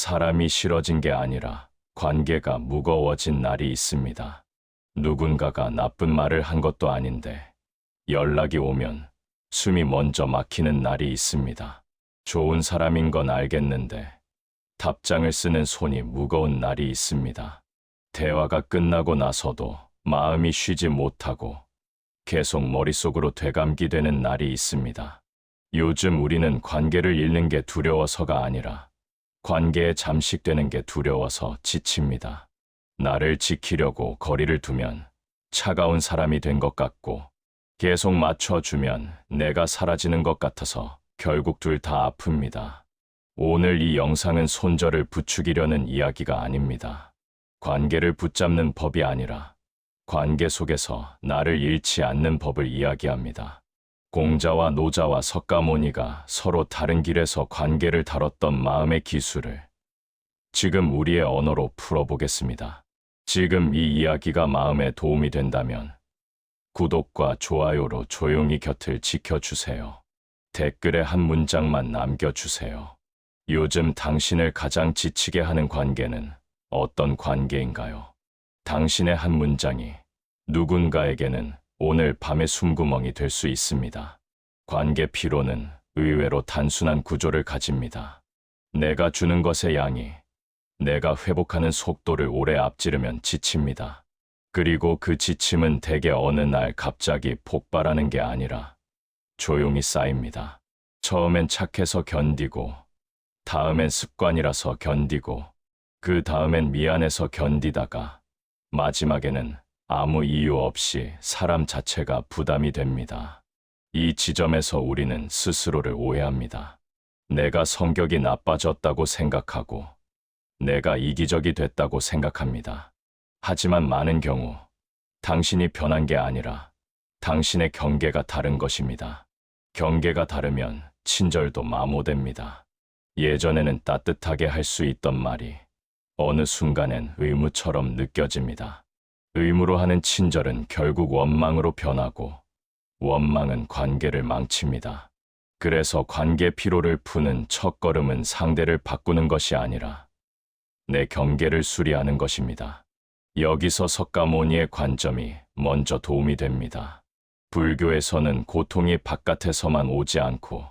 사람이 싫어진 게 아니라 관계가 무거워진 날이 있습니다. 누군가가 나쁜 말을 한 것도 아닌데 연락이 오면 숨이 먼저 막히는 날이 있습니다. 좋은 사람인 건 알겠는데 답장을 쓰는 손이 무거운 날이 있습니다. 대화가 끝나고 나서도 마음이 쉬지 못하고 계속 머릿속으로 되감기되는 날이 있습니다. 요즘 우리는 관계를 잃는 게 두려워서가 아니라 관계에 잠식되는 게 두려워서 지칩니다. 나를 지키려고 거리를 두면 차가운 사람이 된 것 같고 계속 맞춰주면 내가 사라지는 것 같아서 결국 둘 다 아픕니다. 오늘 이 영상은 손절을 부추기려는 이야기가 아닙니다. 관계를 붙잡는 법이 아니라 관계 속에서 나를 잃지 않는 법을 이야기합니다. 공자와 노자와 석가모니가 서로 다른 길에서 관계를 다뤘던 마음의 기술을 지금 우리의 언어로 풀어보겠습니다. 지금 이 이야기가 마음에 도움이 된다면 구독과 좋아요로 조용히 곁을 지켜주세요. 댓글에 한 문장만 남겨주세요. 요즘 당신을 가장 지치게 하는 관계는 어떤 관계인가요? 당신의 한 문장이 누군가에게는 오늘 밤의 숨구멍이 될 수 있습니다. 관계 피로는 의외로 단순한 구조를 가집니다. 내가 주는 것의 양이 내가 회복하는 속도를 오래 앞지르면 지칩니다. 그리고 그 지침은 대개 어느 날 갑자기 폭발하는 게 아니라 조용히 쌓입니다. 처음엔 착해서 견디고, 다음엔 습관이라서 견디고, 그 다음엔 미안해서 견디다가 마지막에는 아무 이유 없이 사람 자체가 부담이 됩니다. 이 지점에서 우리는 스스로를 오해합니다. 내가 성격이 나빠졌다고 생각하고 내가 이기적이 됐다고 생각합니다. 하지만 많은 경우 당신이 변한 게 아니라 당신의 경계가 다른 것입니다. 경계가 다르면 친절도 마모됩니다. 예전에는 따뜻하게 할 수 있던 말이 어느 순간엔 의무처럼 느껴집니다. 의무로 하는 친절은 결국 원망으로 변하고 원망은 관계를 망칩니다. 그래서 관계 피로를 푸는 첫걸음은 상대를 바꾸는 것이 아니라 내 경계를 수리하는 것입니다. 여기서 석가모니의 관점이 먼저 도움이 됩니다. 불교에서는 고통이 바깥에서만 오지 않고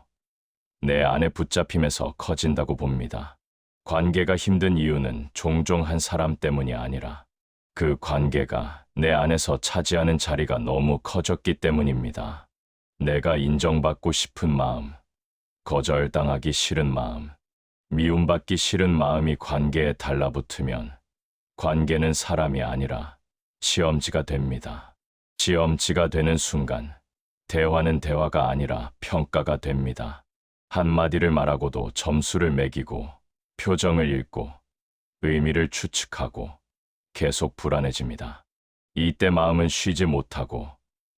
내 안에 붙잡힘에서 커진다고 봅니다. 관계가 힘든 이유는 종종 한 사람 때문이 아니라 그 관계가 내 안에서 차지하는 자리가 너무 커졌기 때문입니다. 내가 인정받고 싶은 마음, 거절당하기 싫은 마음, 미움받기 싫은 마음이 관계에 달라붙으면 관계는 사람이 아니라 시험지가 됩니다. 시험지가 되는 순간 대화는 대화가 아니라 평가가 됩니다. 한마디를 말하고도 점수를 매기고 표정을 읽고 의미를 추측하고 계속 불안해집니다. 이때 마음은 쉬지 못하고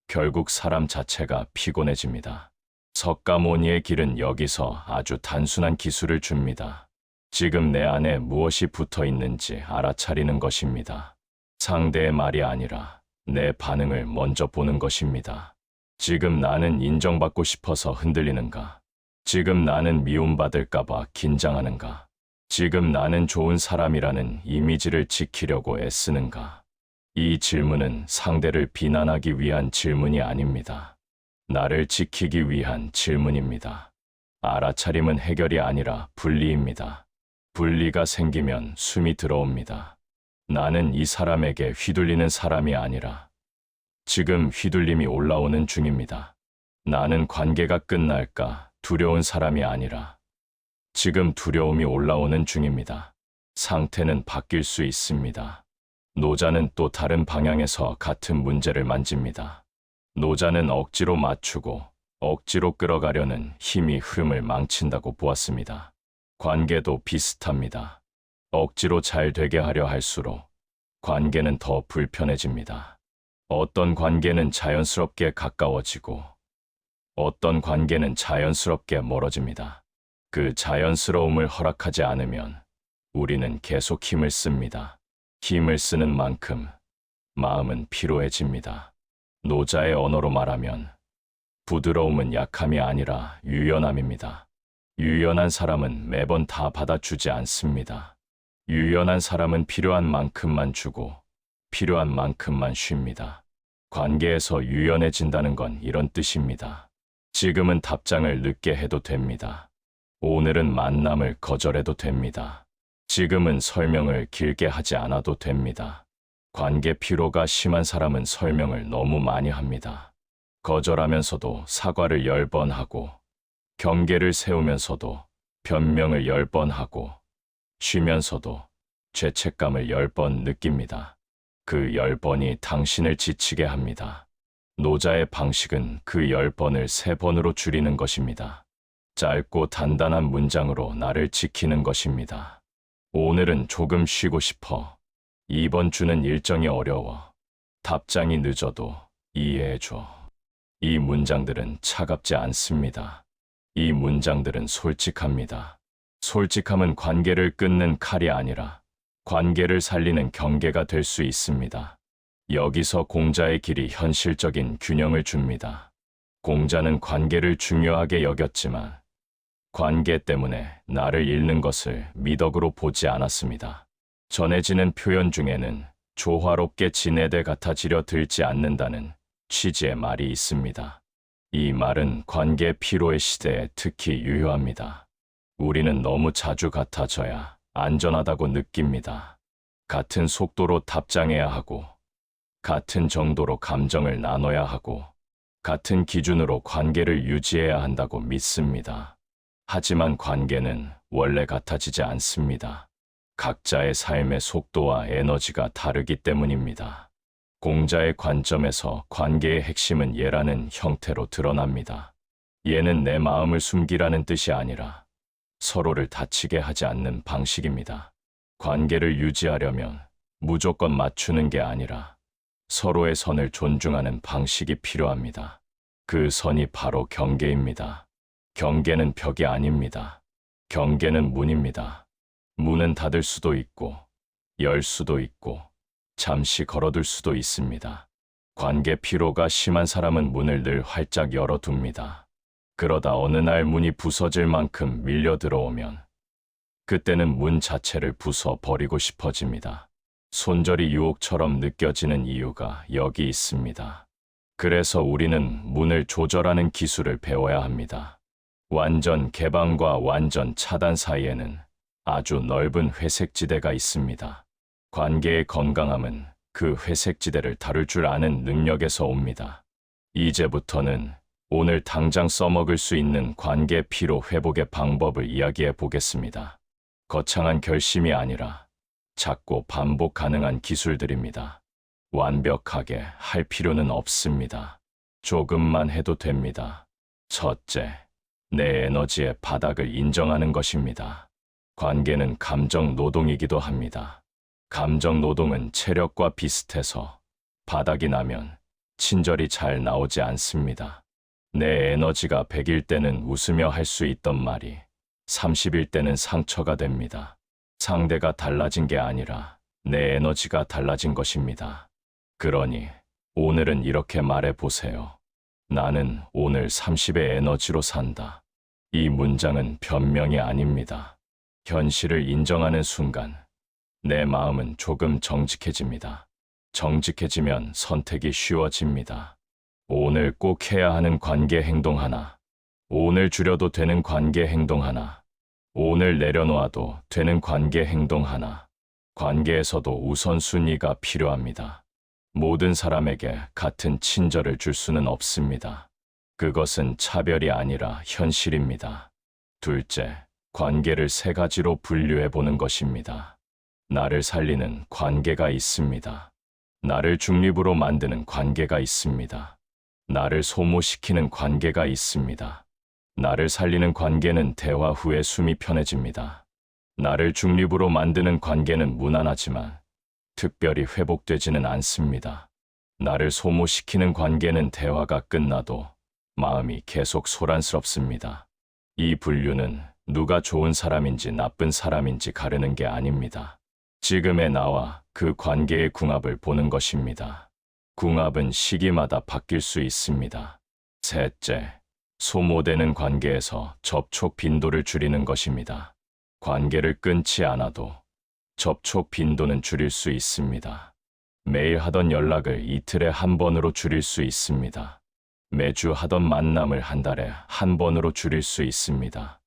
결국 사람 자체가 피곤해집니다. 석가모니의 길은 여기서 아주 단순한 기술을 줍니다. 지금 내 안에 무엇이 붙어 있는지 알아차리는 것입니다. 상대의 말이 아니라 내 반응을 먼저 보는 것입니다. 지금 나는 인정받고 싶어서 흔들리는가? 지금 나는 미움받을까봐 긴장하는가? 지금 나는 좋은 사람이라는 이미지를 지키려고 애쓰는가? 이 질문은 상대를 비난하기 위한 질문이 아닙니다. 나를 지키기 위한 질문입니다. 알아차림은 해결이 아니라 분리입니다. 분리가 생기면 숨이 들어옵니다. 나는 이 사람에게 휘둘리는 사람이 아니라 지금 휘둘림이 올라오는 중입니다. 나는 관계가 끝날까 두려운 사람이 아니라 지금 두려움이 올라오는 중입니다. 상태는 바뀔 수 있습니다. 노자는 또 다른 방향에서 같은 문제를 만집니다. 노자는 억지로 맞추고 억지로 끌어가려는 힘이 흐름을 망친다고 보았습니다. 관계도 비슷합니다. 억지로 잘 되게 하려 할수록 관계는 더 불편해집니다. 어떤 관계는 자연스럽게 가까워지고 어떤 관계는 자연스럽게 멀어집니다. 그 자연스러움을 허락하지 않으면 우리는 계속 힘을 씁니다. 힘을 쓰는 만큼 마음은 피로해집니다. 노자의 언어로 말하면 부드러움은 약함이 아니라 유연함입니다. 유연한 사람은 매번 다 받아주지 않습니다. 유연한 사람은 필요한 만큼만 주고 필요한 만큼만 쉽니다. 관계에서 유연해진다는 건 이런 뜻입니다. 지금은 답장을 늦게 해도 됩니다. 오늘은 만남을 거절해도 됩니다. 지금은 설명을 길게 하지 않아도 됩니다. 관계 피로가 심한 사람은 설명을 너무 많이 합니다. 거절하면서도 사과를 10번 하고, 경계를 세우면서도 변명을 10번 하고, 쉬면서도 죄책감을 10번 느낍니다. 그 10번이 당신을 지치게 합니다. 노자의 방식은 그 10번을 3번으로 줄이는 것입니다. 짧고 단단한 문장으로 나를 지키는 것입니다. 오늘은 조금 쉬고 싶어. 이번 주는 일정이 어려워. 답장이 늦어도 이해해줘. 이 문장들은 차갑지 않습니다. 이 문장들은 솔직합니다. 솔직함은 관계를 끊는 칼이 아니라 관계를 살리는 경계가 될 수 있습니다. 여기서 공자의 길이 현실적인 균형을 줍니다. 공자는 관계를 중요하게 여겼지만 관계 때문에 나를 잃는 것을 미덕으로 보지 않았습니다. 전해지는 표현 중에는 조화롭게 지내되 같아지려 들지 않는다는 취지의 말이 있습니다. 이 말은 관계 피로의 시대에 특히 유효합니다. 우리는 너무 자주 같아져야 안전하다고 느낍니다. 같은 속도로 답장해야 하고, 같은 정도로 감정을 나눠야 하고, 같은 기준으로 관계를 유지해야 한다고 믿습니다. 하지만 관계는 원래 같아지지 않습니다. 각자의 삶의 속도와 에너지가 다르기 때문입니다. 공자의 관점에서 관계의 핵심은 예라는 형태로 드러납니다. 예는 내 마음을 숨기라는 뜻이 아니라 서로를 다치게 하지 않는 방식입니다. 관계를 유지하려면 무조건 맞추는 게 아니라 서로의 선을 존중하는 방식이 필요합니다. 그 선이 바로 경계입니다. 경계는 벽이 아닙니다. 경계는 문입니다. 문은 닫을 수도 있고, 열 수도 있고, 잠시 걸어둘 수도 있습니다. 관계 피로가 심한 사람은 문을 늘 활짝 열어둡니다. 그러다 어느 날 문이 부서질 만큼 밀려 들어오면 그때는 문 자체를 부숴 버리고 싶어집니다. 손절이 유혹처럼 느껴지는 이유가 여기 있습니다. 그래서 우리는 문을 조절하는 기술을 배워야 합니다. 완전 개방과 완전 차단 사이에는 아주 넓은 회색지대가 있습니다. 관계의 건강함은 그 회색지대를 다룰 줄 아는 능력에서 옵니다. 이제부터는 오늘 당장 써먹을 수 있는 관계 피로 회복의 방법을 이야기해 보겠습니다. 거창한 결심이 아니라 작고 반복 가능한 기술들입니다. 완벽하게 할 필요는 없습니다. 조금만 해도 됩니다. 첫째, 내 에너지의 바닥을 인정하는 것입니다. 관계는 감정 노동이기도 합니다. 감정 노동은 체력과 비슷해서 바닥이 나면 친절이 잘 나오지 않습니다. 내 에너지가 100일 때는 웃으며 할 수 있던 말이 30일 때는 상처가 됩니다. 상대가 달라진 게 아니라 내 에너지가 달라진 것입니다. 그러니 오늘은 이렇게 말해 보세요. 나는 오늘 30의 에너지로 산다. 이 문장은 변명이 아닙니다. 현실을 인정하는 순간 내 마음은 조금 정직해집니다. 정직해지면 선택이 쉬워집니다. 오늘 꼭 해야 하는 관계 행동 하나, 오늘 줄여도 되는 관계 행동 하나, 오늘 내려놓아도 되는 관계 행동 하나. 관계에서도 우선순위가 필요합니다. 모든 사람에게 같은 친절을 줄 수는 없습니다. 그것은 차별이 아니라 현실입니다. 둘째, 관계를 3가지로 분류해 보는 것입니다. 나를 살리는 관계가 있습니다. 나를 중립으로 만드는 관계가 있습니다. 나를 소모시키는 관계가 있습니다. 나를 살리는 관계는 대화 후에 숨이 편해집니다. 나를 중립으로 만드는 관계는 무난하지만 특별히 회복되지는 않습니다. 나를 소모시키는 관계는 대화가 끝나도 마음이 계속 소란스럽습니다. 이 분류는 누가 좋은 사람인지 나쁜 사람인지 가르는 게 아닙니다. 지금의 나와 그 관계의 궁합을 보는 것입니다. 궁합은 시기마다 바뀔 수 있습니다. 셋째, 소모되는 관계에서 접촉 빈도를 줄이는 것입니다. 관계를 끊지 않아도 접촉 빈도는 줄일 수 있습니다. 매일 하던 연락을 이틀에 한 번으로 줄일 수 있습니다. 매주 하던 만남을 한 달에 한 번으로 줄일 수 있습니다.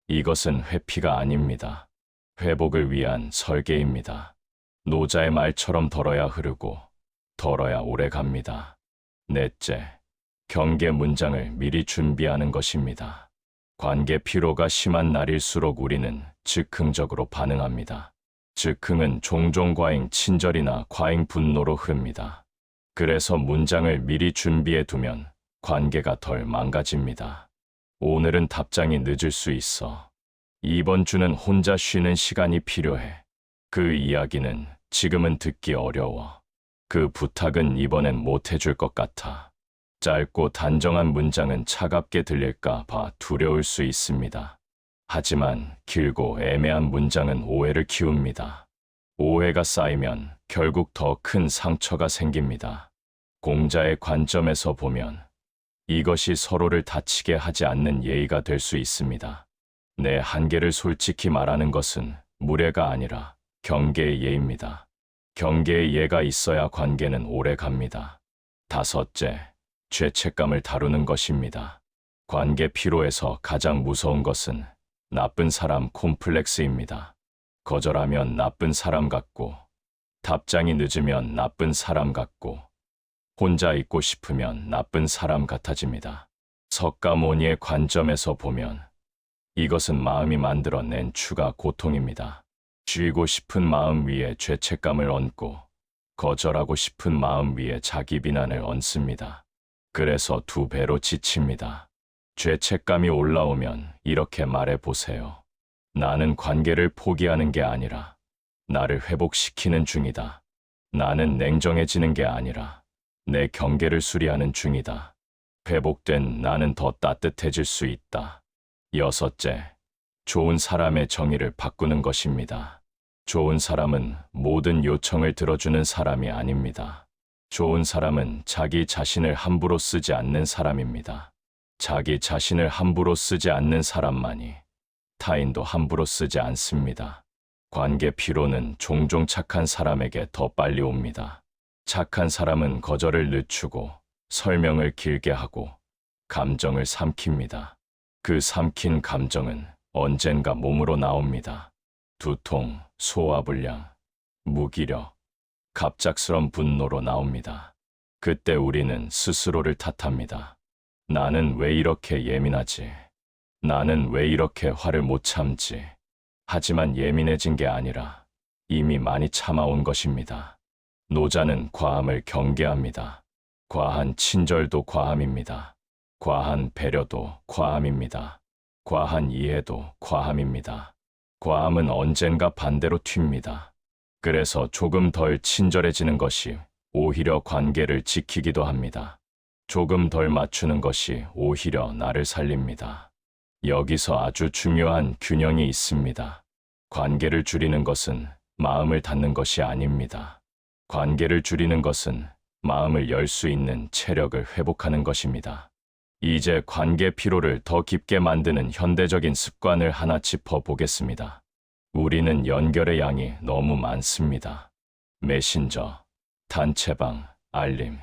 이것은 회피가 아닙니다. 회복을 위한 설계입니다. 노자의 말처럼 덜어야 흐르고 덜어야 오래 갑니다. 넷째, 경계 문장을 미리 준비하는 것입니다. 관계 피로가 심한 날일수록 우리는 즉흥적으로 반응합니다. 즉흥은 종종 과잉 친절이나 과잉 분노로 흐릅니다. 그래서 문장을 미리 준비해 두면 관계가 덜 망가집니다. 오늘은 답장이 늦을 수 있어. 이번 주는 혼자 쉬는 시간이 필요해. 그 이야기는 지금은 듣기 어려워. 그 부탁은 이번엔 못 해줄 것 같아. 짧고 단정한 문장은 차갑게 들릴까 봐 두려울 수 있습니다. 하지만 길고 애매한 문장은 오해를 키웁니다. 오해가 쌓이면 결국 더 큰 상처가 생깁니다. 공자의 관점에서 보면 이것이 서로를 다치게 하지 않는 예의가 될 수 있습니다. 내 한계를 솔직히 말하는 것은 무례가 아니라 경계의 예입니다. 경계의 예가 있어야 관계는 오래 갑니다. 다섯째, 죄책감을 다루는 것입니다. 관계 피로에서 가장 무서운 것은 나쁜 사람 콤플렉스입니다. 거절하면 나쁜 사람 같고, 답장이 늦으면 나쁜 사람 같고, 혼자 있고 싶으면 나쁜 사람 같아집니다. 석가모니의 관점에서 보면 이것은 마음이 만들어낸 추가 고통입니다. 쥐고 싶은 마음 위에 죄책감을 얹고 거절하고 싶은 마음 위에 자기 비난을 얹습니다. 그래서 두 배로 지칩니다. 죄책감이 올라오면 이렇게 말해 보세요. 나는 관계를 포기하는 게 아니라 나를 회복시키는 중이다. 나는 냉정해지는 게 아니라 내 경계를 수리하는 중이다. 회복된 나는 더 따뜻해질 수 있다. 여섯째, 좋은 사람의 정의를 바꾸는 것입니다. 좋은 사람은 모든 요청을 들어주는 사람이 아닙니다. 좋은 사람은 자기 자신을 함부로 쓰지 않는 사람입니다. 자기 자신을 함부로 쓰지 않는 사람만이 타인도 함부로 쓰지 않습니다. 관계 피로는 종종 착한 사람에게 더 빨리 옵니다. 착한 사람은 거절을 늦추고 설명을 길게 하고 감정을 삼킵니다. 그 삼킨 감정은 언젠가 몸으로 나옵니다. 두통, 소화불량, 무기력, 갑작스런 분노로 나옵니다. 그때 우리는 스스로를 탓합니다. 나는 왜 이렇게 예민하지? 나는 왜 이렇게 화를 못 참지? 하지만 예민해진 게 아니라 이미 많이 참아온 것입니다. 노자는 과함을 경계합니다. 과한 친절도 과함입니다. 과한 배려도 과함입니다. 과한 이해도 과함입니다. 과함은 언젠가 반대로 튑니다. 그래서 조금 덜 친절해지는 것이 오히려 관계를 지키기도 합니다. 조금 덜 맞추는 것이 오히려 나를 살립니다. 여기서 아주 중요한 균형이 있습니다. 관계를 줄이는 것은 마음을 닫는 것이 아닙니다. 관계를 줄이는 것은 마음을 열 수 있는 체력을 회복하는 것입니다. 이제 관계 피로를 더 깊게 만드는 현대적인 습관을 하나 짚어보겠습니다. 우리는 연결의 양이 너무 많습니다. 메신저, 단체방, 알림,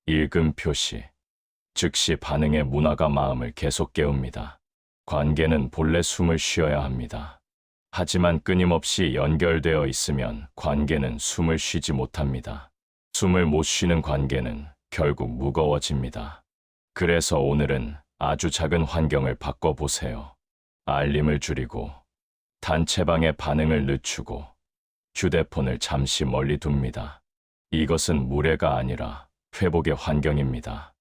읽음 표시, 즉시 반응의 문화가 마음을 계속 깨웁니다. 관계는 본래 숨을 쉬어야 합니다. 하지만 끊임없이 연결되어 있으면 관계는 숨을 쉬지 못합니다. 숨을 못 쉬는 관계는 결국 무거워집니다. 그래서 오늘은 아주 작은 환경을 바꿔보세요. 알림을 줄이고, 단체방의 반응을 늦추고, 휴대폰을 잠시 멀리 둡니다. 이것은 무례가 아니라 회복의 환경입니다.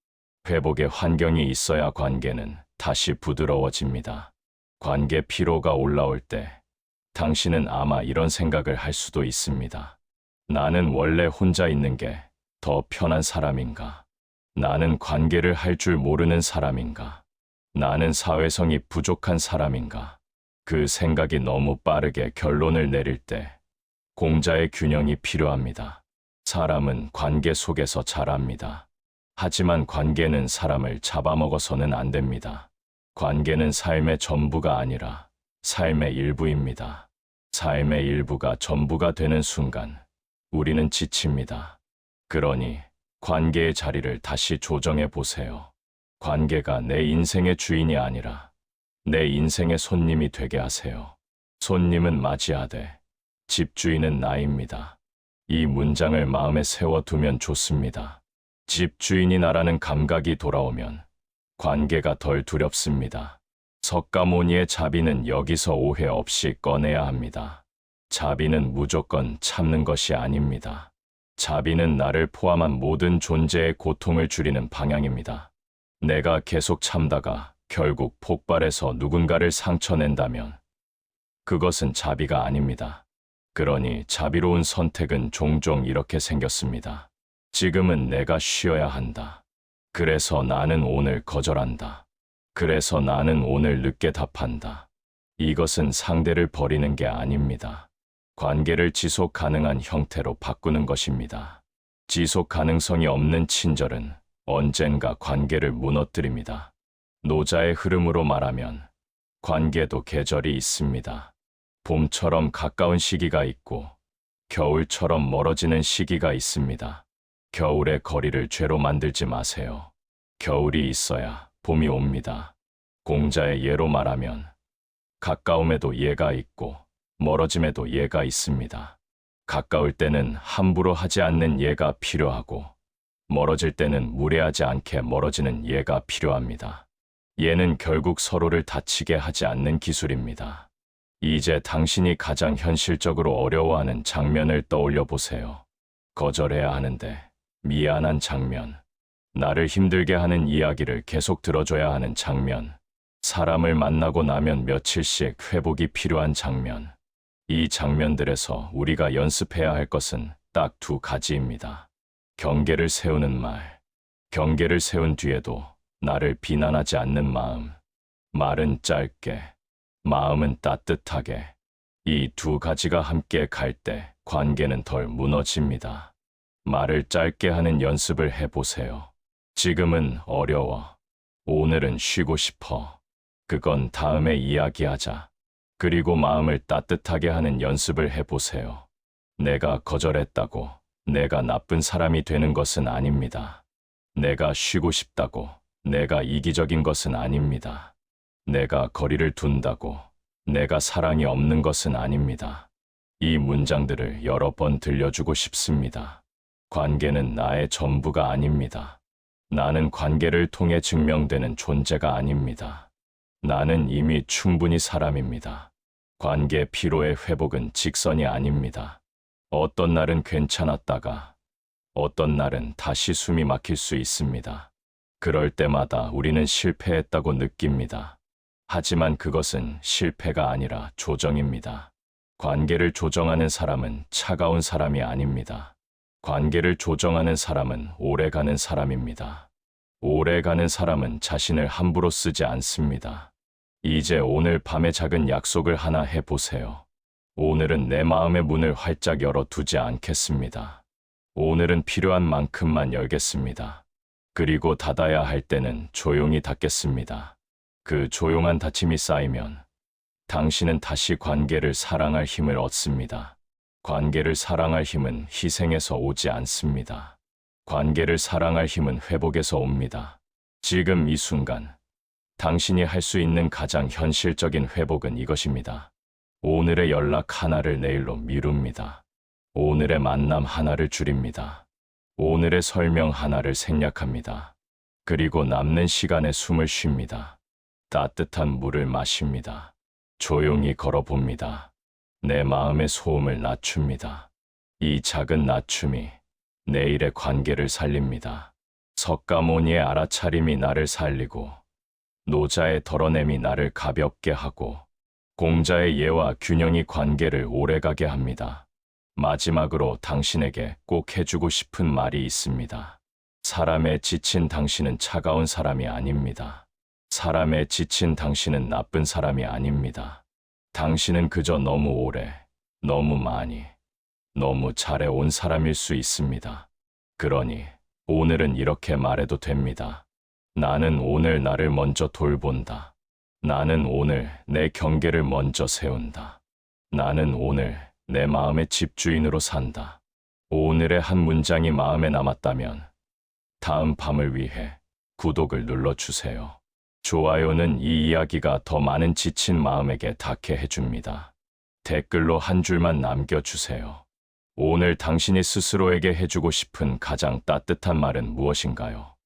회복의 환경이 있어야 관계는 다시 부드러워집니다. 관계 피로가 올라올 때 당신은 아마 이런 생각을 할 수도 있습니다. 나는 원래 혼자 있는 게 더 편한 사람인가? 나는 관계를 할 줄 모르는 사람인가? 나는 사회성이 부족한 사람인가? 그 생각이 너무 빠르게 결론을 내릴 때 공자의 균형이 필요합니다. 사람은 관계 속에서 자랍니다. 하지만 관계는 사람을 잡아먹어서는 안 됩니다. 관계는 삶의 전부가 아니라 삶의 일부입니다. 삶의 일부가 전부가 되는 순간 우리는 지칩니다. 그러니 관계의 자리를 다시 조정해 보세요. 관계가 내 인생의 주인이 아니라 내 인생의 손님이 되게 하세요. 손님은 맞이하되 집주인은 나입니다. 이 문장을 마음에 세워두면 좋습니다. 집주인이 나라는 감각이 돌아오면 관계가 덜 두렵습니다. 석가모니의 자비는 여기서 오해 없이 꺼내야 합니다. 자비는 무조건 참는 것이 아닙니다. 자비는 나를 포함한 모든 존재의 고통을 줄이는 방향입니다. 내가 계속 참다가 결국 폭발해서 누군가를 상처낸다면 그것은 자비가 아닙니다. 그러니 자비로운 선택은 종종 이렇게 생겼습니다. 지금은 내가 쉬어야 한다. 그래서 나는 오늘 거절한다. 그래서 나는 오늘 늦게 답한다. 이것은 상대를 버리는 게 아닙니다. 관계를 지속 가능한 형태로 바꾸는 것입니다. 지속 가능성이 없는 친절은 언젠가 관계를 무너뜨립니다. 노자의 흐름으로 말하면 관계도 계절이 있습니다. 봄처럼 가까운 시기가 있고 겨울처럼 멀어지는 시기가 있습니다. 겨울의 거리를 죄로 만들지 마세요. 겨울이 있어야 봄이 옵니다. 공자의 예로 말하면 가까움에도 예가 있고 멀어짐에도 예가 있습니다. 가까울 때는 함부로 하지 않는 예가 필요하고 멀어질 때는 무례하지 않게 멀어지는 예가 필요합니다. 예는 결국 서로를 다치게 하지 않는 기술입니다. 이제 당신이 가장 현실적으로 어려워하는 장면을 떠올려 보세요. 거절해야 하는데 미안한 장면, 나를 힘들게 하는 이야기를 계속 들어줘야 하는 장면, 사람을 만나고 나면 며칠씩 회복이 필요한 장면. 이 장면들에서 우리가 연습해야 할 것은 딱 두 가지입니다. 경계를 세우는 말, 경계를 세운 뒤에도 나를 비난하지 않는 마음, 말은 짧게, 마음은 따뜻하게. 이 두 가지가 함께 갈 때 관계는 덜 무너집니다. 말을 짧게 하는 연습을 해보세요. 지금은 어려워. 오늘은 쉬고 싶어. 그건 다음에 이야기하자. 그리고 마음을 따뜻하게 하는 연습을 해보세요. 내가 거절했다고 내가 나쁜 사람이 되는 것은 아닙니다. 내가 쉬고 싶다고 내가 이기적인 것은 아닙니다. 내가 거리를 둔다고 내가 사랑이 없는 것은 아닙니다. 이 문장들을 여러 번 들려주고 싶습니다. 관계는 나의 전부가 아닙니다. 나는 관계를 통해 증명되는 존재가 아닙니다. 나는 이미 충분히 사람입니다. 관계 피로의 회복은 직선이 아닙니다. 어떤 날은 괜찮았다가 어떤 날은 다시 숨이 막힐 수 있습니다. 그럴 때마다 우리는 실패했다고 느낍니다. 하지만 그것은 실패가 아니라 조정입니다. 관계를 조정하는 사람은 차가운 사람이 아닙니다. 관계를 조정하는 사람은 오래가는 사람입니다. 오래가는 사람은 자신을 함부로 쓰지 않습니다. 이제 오늘 밤에 작은 약속을 하나 해보세요. 오늘은 내 마음의 문을 활짝 열어두지 않겠습니다. 오늘은 필요한 만큼만 열겠습니다. 그리고 닫아야 할 때는 조용히 닫겠습니다. 그 조용한 닫힘이 쌓이면 당신은 다시 관계를 사랑할 힘을 얻습니다. 관계를 사랑할 힘은 희생에서 오지 않습니다. 관계를 사랑할 힘은 회복에서 옵니다. 지금 이 순간 당신이 할 수 있는 가장 현실적인 회복은 이것입니다. 오늘의 연락 하나를 내일로 미룹니다. 오늘의 만남 하나를 줄입니다. 오늘의 설명 하나를 생략합니다. 그리고 남는 시간에 숨을 쉽니다. 따뜻한 물을 마십니다. 조용히 걸어봅니다. 내 마음의 소음을 낮춥니다. 이 작은 낮춤이 내일의 관계를 살립니다. 석가모니의 알아차림이 나를 살리고 노자의 덜어냄이 나를 가볍게 하고 공자의 예와 균형이 관계를 오래가게 합니다. 마지막으로 당신에게 꼭 해주고 싶은 말이 있습니다. 사람에 지친 당신은 차가운 사람이 아닙니다. 사람에 지친 당신은 나쁜 사람이 아닙니다. 당신은 그저 너무 오래, 너무 많이, 너무 잘해온 사람일 수 있습니다. 그러니 오늘은 이렇게 말해도 됩니다. 나는 오늘 나를 먼저 돌본다. 나는 오늘 내 경계를 먼저 세운다. 나는 오늘 내 마음의 집주인으로 산다. 오늘의 한 문장이 마음에 남았다면 다음 밤을 위해 구독을 눌러주세요. 좋아요는 이 이야기가 더 많은 지친 마음에게 닿게 해줍니다. 댓글로 한 줄만 남겨주세요. 오늘 당신이 스스로에게 해주고 싶은 가장 따뜻한 말은 무엇인가요?